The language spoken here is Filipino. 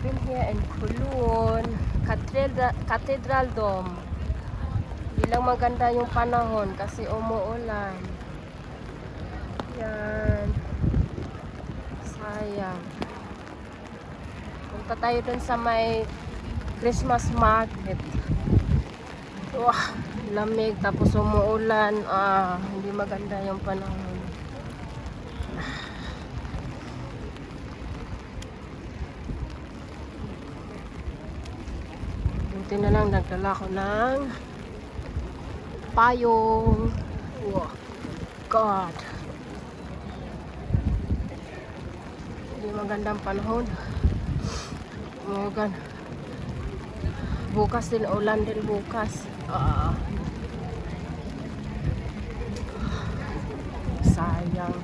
been here in Kulun, Cathedral Dome. Di lang maganda yung panahon kasi umuulan. Yan. Sayang. Punta tayo dun sa may Christmas market. Wah, lamig tapos umuulan. Hindi maganda yung panahon. Buti na lang nagdala ko ng payong. Wow, God. Hindi magandang panahon. Ngayon, bukas din, ulan din bukas. Sayang.